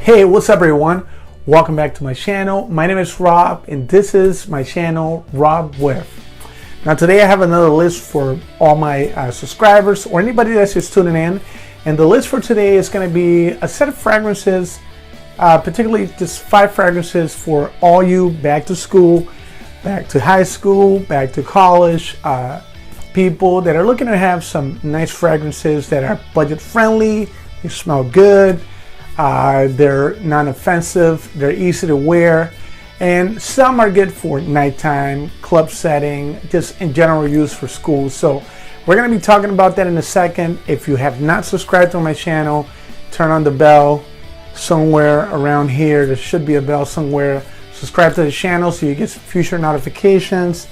Hey, what's up everyone? Welcome back to my channel. My name is Rob and this is my channel, Rob With. Now today I have another list for all my subscribers or anybody that's just tuning in. And the list for today is going to be a set of fragrances, particularly just 5 fragrances for all you back to school, back to high school, back to college, people that are looking to have some nice fragrances that are budget friendly, they smell good, they're non-offensive, they're easy to wear, and some are good for nighttime, club setting, just in general use for school. So we're going to be talking about that in a second. If you have not subscribed to my channel, turn on the bell somewhere around here. There should be a bell somewhere. Subscribe to the channel so you get future notifications.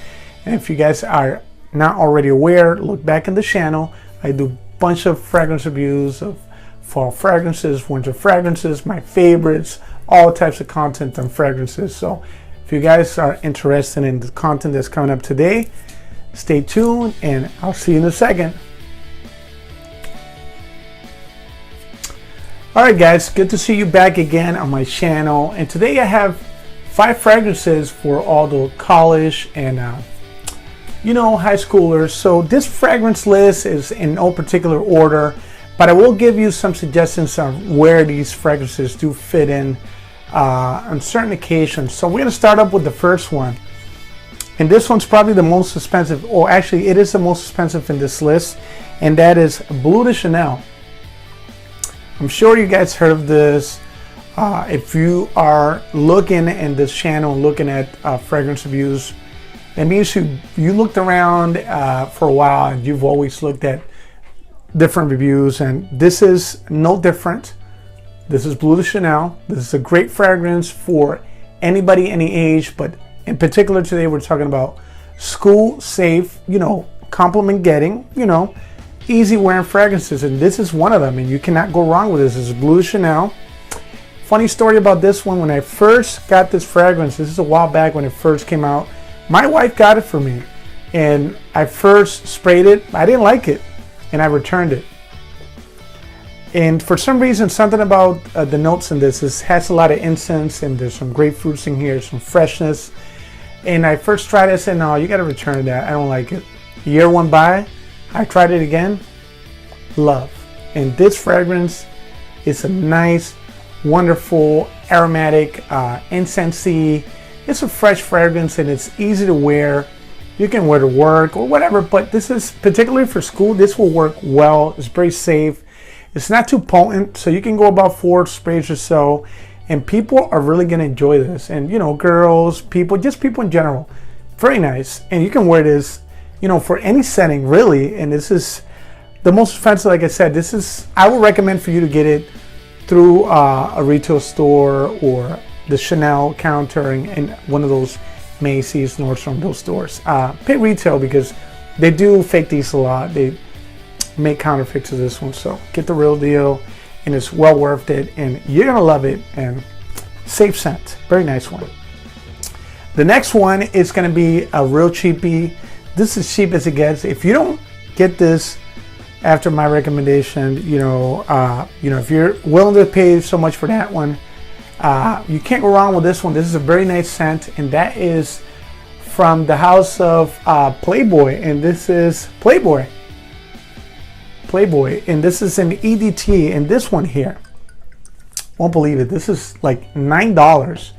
And if you guys are not already aware, look back in the channel. I do a bunch of fragrance reviews of fall fragrances, winter fragrances, my favorites, all types of content on fragrances. So if you guys are interested in the content that's coming up today, stay tuned and I'll see you in a second. Alright guys, good to see you back again on my channel, and today I have 5 fragrances for all the college and high schoolers. So this fragrance list is in no particular order, but I will give you some suggestions on where these fragrances do fit in on certain occasions. So we're going to start up with the first one. And this one's probably the most expensive, or actually it is the most expensive in this list, and that is Bleu de Chanel. I'm sure you guys heard of this. If you are looking in this channel, looking at fragrance reviews, that means you looked around for a while and you've always looked at different reviews, and this is no different. This is Bleu de Chanel. This is a great fragrance for anybody, any age, but in particular today we're talking about school safe, compliment getting, easy wearing fragrances, and this is one of them, and you cannot go wrong with this. This is Bleu de Chanel. Funny story about this one: when I first got this fragrance, this is a while back when it first came out, my wife got it for me, and I first sprayed it. I didn't like it, and I returned it. And for some reason, something about the notes in this has a lot of incense, and there's some grapefruits in here, some freshness. And I first tried it, I said, no, you got to return that. I don't like it. A year went by, I tried it again, love. And this fragrance is a nice, wonderful, aromatic, incensey. It's a fresh fragrance and it's easy to wear. You can wear to work or whatever, but this is particularly for school. This will work well. It's very safe. It's not too potent, so you can go about 4 sprays or so, and people are really going to enjoy this. And girls, people, just people in general, very nice. And you can wear this, for any setting really. And this is the most expensive. Like I said, I would recommend for you to get it through a retail store or the Chanel counter in one of those Macy's, Nordstrom, those stores. Pay retail because they do fake these a lot. They make counterfeits to this one, so get the real deal, and it's well worth it, and you're gonna love it. And safe scent, very nice one. The next one is gonna be a real cheapie. This is cheap as it gets. If you don't get this after my recommendation, if you're willing to pay so much for that one, you can't go wrong with this one. This is a very nice scent, and that is from the house of Playboy, and this is Playboy, and this is an EDT, and this one here, won't believe it, this is like $9,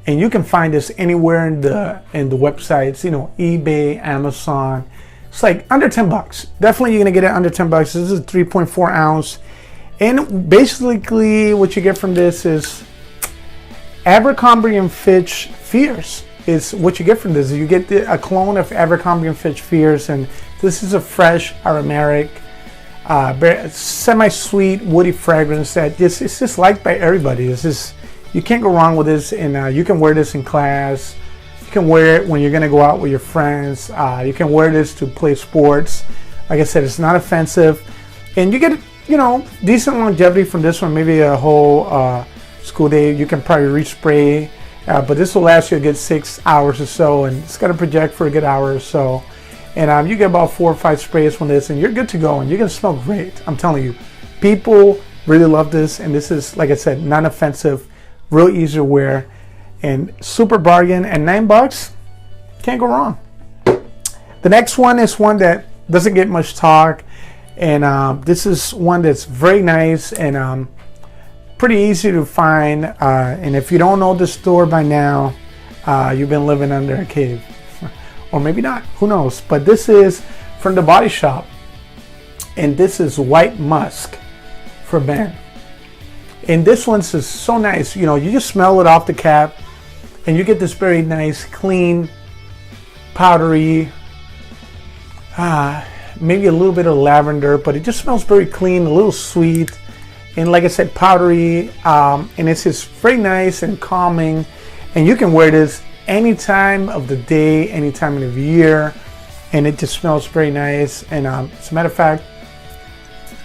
and you can find this anywhere in the websites, eBay, Amazon. It's like under 10 bucks. Definitely you're gonna get it under 10 bucks. This is a 3.4 ounce, and basically what you get from this is Abercrombie & Fitch Fierce is what you get from this. You get a clone of Abercrombie & Fitch Fierce, and this is a fresh, aromatic, semi-sweet, woody fragrance that it's just liked by everybody. You can't go wrong with this, and you can wear this in class. You can wear it when you're gonna go out with your friends. You can wear this to play sports. Like I said, it's not offensive, and you get decent longevity from this one. Maybe a whole school day. You can probably respray, but this will last you a good 6 hours or so, and it's gonna project for a good hour or so. And you get about 4 or 5 sprays from this, and you're good to go, and you're gonna smell great. I'm telling you, people Really love this, and this is, like I said, non-offensive, real easy to wear, and super bargain at $9. Can't go wrong. The next one is one that doesn't get much talk, and this is one that's very nice and pretty easy to find. And if you don't know the store by now, you've been living under a cave, or maybe not. Who knows? But this is from the Body Shop, and this is White Musk for men. And this one's is so nice. You know, you just smell it off the cap, and you get this very nice, clean, powdery, maybe a little bit of lavender, but it just smells very clean, a little sweet, and like I said, powdery, and it's just very nice and calming, and you can wear this any time of the day, any time of the year, and it just smells very nice. And as a matter of fact,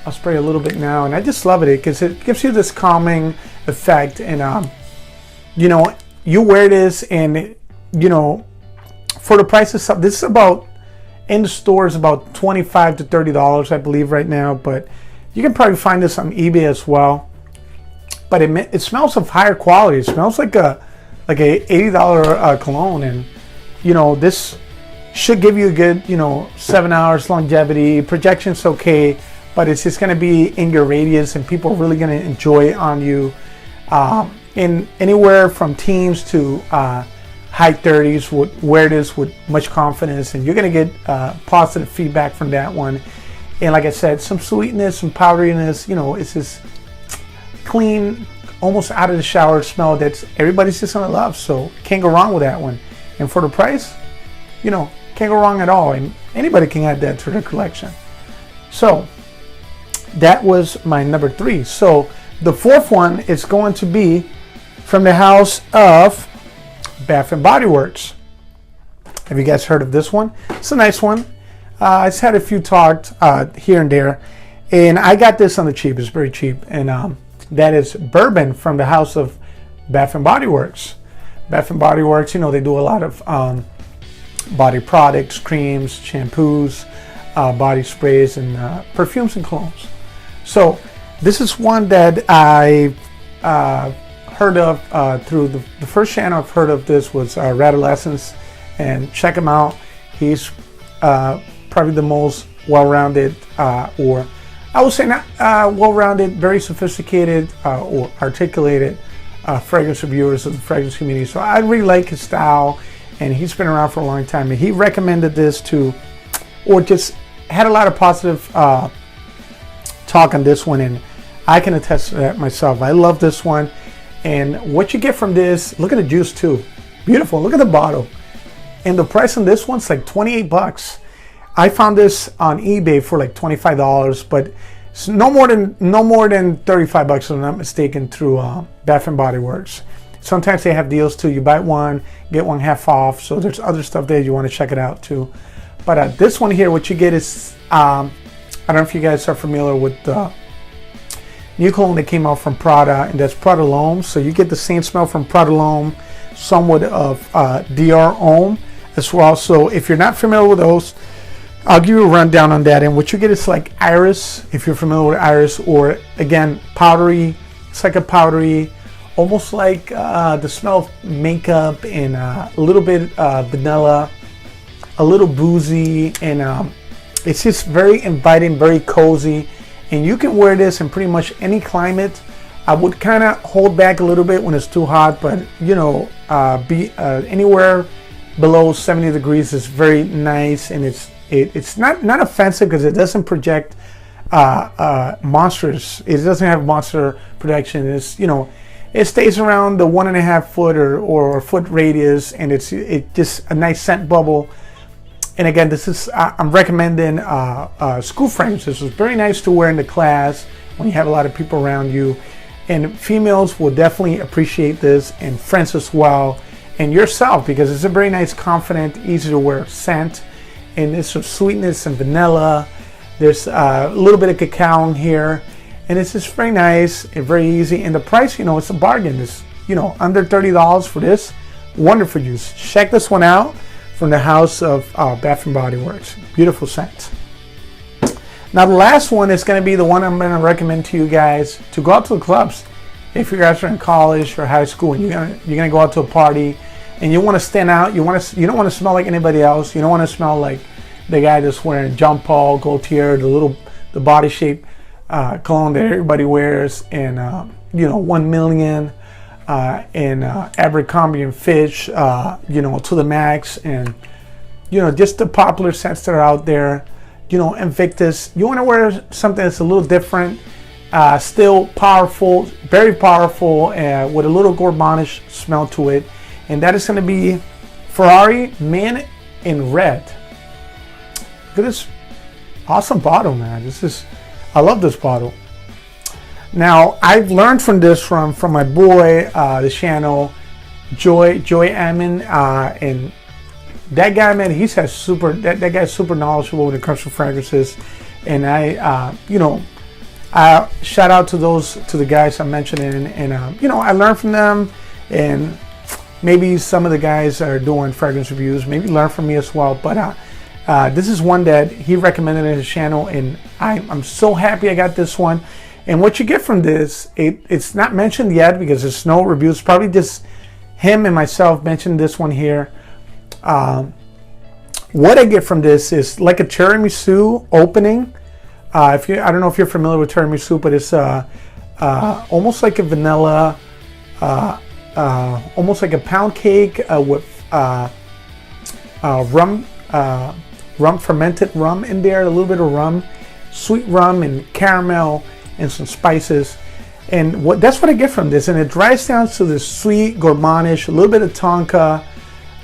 I'll spray a little bit now, and I just love it because it gives you this calming effect. And you know, you wear this, and you know, for the price of stuff, this is about, in the stores, about $25 to $30, I believe, right now. But you can probably find this on eBay as well. But it smells of higher quality. It smells like a $80 cologne, and you know, this should give you a good, you know, 7 hours longevity. Projection's okay, but it's just going to be in your radius, and people are really going to enjoy it on you. In anywhere from teens to high 30s would wear this with much confidence, and you're going to get positive feedback from that one. And like I said, some sweetness, some powderiness. You know, it's this clean, almost out of the shower smell that everybody's just going to love. So can't go wrong with that one. And for the price, you know, can't go wrong at all. And anybody can add that to their collection. So that was my number 3. So the fourth one is going to be from the house of Bath and Body Works. Have you guys heard of this one? It's a nice one. I just had a few talked here and there, and I got this on the cheap. It's very cheap, and that is Bourbon from the house of Bath and Body Works. Bath and Body Works, you know, they do a lot of body products, creams, shampoos, body sprays, and perfumes and colognes. So this is one that I heard of through the first channel I've heard of this was Radolescence, and check him out. He's probably the most well-rounded, or I would say not well-rounded, very sophisticated or articulated fragrance reviewers of the fragrance community. So I really like his style, and he's been around for a long time, and he recommended this to, or just had a lot of positive talk on this one, and I can attest to that myself. I love this one. And what you get from this, look at the juice too. Beautiful. Look at the bottle. And the price on this one's like $28. I found this on eBay for like $25, but it's no more than $35 if I'm not mistaken, through Bath and Body Works. Sometimes they have deals too. You buy one, get one half off. So there's other stuff there you want to check it out too. But this one here, what you get is, I don't know if you guys are familiar with the new cologne that came out from Prada, and that's Prada L'Homme. So you get the same smell from Prada L'Homme, somewhat of Dior Homme as well. So if you're not familiar with those, I'll give you a rundown on that. And what you get is like Iris, if you're familiar with Iris, or again, powdery. It's like a powdery, almost like the smell of makeup, and a little bit vanilla, a little boozy, and it's just very inviting, very cozy. And you can wear this in pretty much any climate. I would kind of hold back a little bit when it's too hot, but you know, be anywhere below 70 degrees is very nice, and it's not offensive because it doesn't project monsters. It doesn't have monster protection. It's, you know, it stays around the 1.5 foot or foot radius, and it's just a nice scent bubble. And again, this is I'm recommending school frames. This is very nice to wear in the class when you have a lot of people around you, and females will definitely appreciate this, and friends as well, and yourself, because it's a very nice, confident, easy to wear scent, and there's some sweetness and vanilla. There's a little bit of cacao in here, and it's just very nice and very easy. And the price, you know, it's a bargain. It's, you know, under $30 for this wonderful use. Check this one out from the house of Bath and Body Works. Beautiful scent. Now the last one is going to be the one I'm going to recommend to you guys to go out to the clubs. If you guys are in college or high school and you're gonna go out to a party and you want to stand out, you don't want to smell like anybody else. You don't want to smell like the guy that's wearing Jean Paul Gaultier, the body shape cologne that everybody wears, and 1 million and Abercrombie and Fitch, to the max, and just the popular scents that are out there. Invictus. You want to wear something that's a little different, still powerful, very powerful, with a little gourmandish smell to it, and that is going to be Ferrari Man in Red. Look at this awesome bottle, man. I love this bottle. Now I've learned from this from my boy, the channel Joy Ammon, and that guy, man, that guy's super knowledgeable when it comes to fragrances, and I shout out to the guys I'm mentioning, and I learned from them, and maybe some of the guys that are doing fragrance reviews maybe learn from me as well. But this is one that he recommended in his channel, and I'm so happy I got this one. And what you get from this, it's not mentioned yet because there's no reviews. Probably just him and myself mentioned this one here. What I get from this is like a tiramisu opening. I don't know if you're familiar with tiramisu, but it's almost like a vanilla, almost like a pound cake with fermented rum in there, a little bit of rum, sweet rum and caramel and some spices. And that's what I get from this, and it dries down to this sweet gourmandish, a little bit of tonka.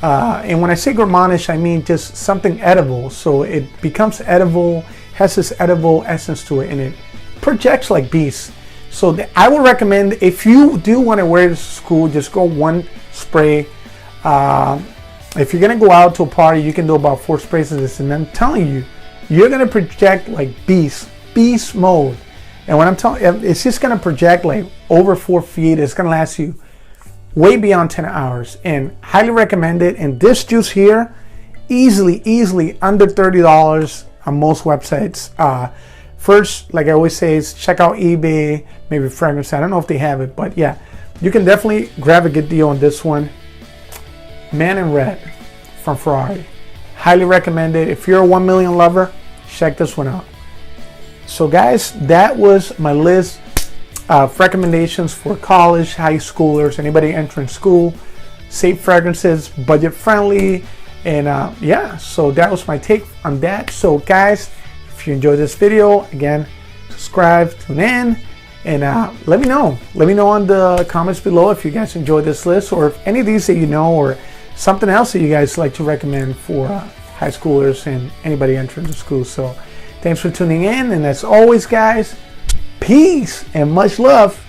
And when I say gourmandish, I mean just something edible. So it becomes edible, has this edible essence to it, and it projects like bees. So I would recommend, if you do want to wear this to school, just go one spray. If you're going to go out to a party, you can do about 4 sprays of this, and I'm telling you, you're going to project like beast mode. And when I'm telling you, it's just going to project like over 4 feet. It's going to last you way beyond 10 hours, and highly recommend it. And this juice here, easily under $30 on most websites. First, like I always say, is check out eBay, maybe Fragrance. I don't know if they have it, but yeah, you can definitely grab a good deal on this one. Man in Red from Ferrari. Highly recommend it. If you're a 1 million lover, check this one out. So guys, that was my list of recommendations for college, high schoolers, anybody entering school. Safe fragrances, budget friendly, and yeah, so that was my take on that. So guys, if you enjoyed this video, again, subscribe, tune in, and let me know on the comments below if you guys enjoyed this list, or if any of these that you know, or something else that you guys like to recommend for high schoolers and anybody entering the school. So thanks for tuning in, and as always guys, peace and much love.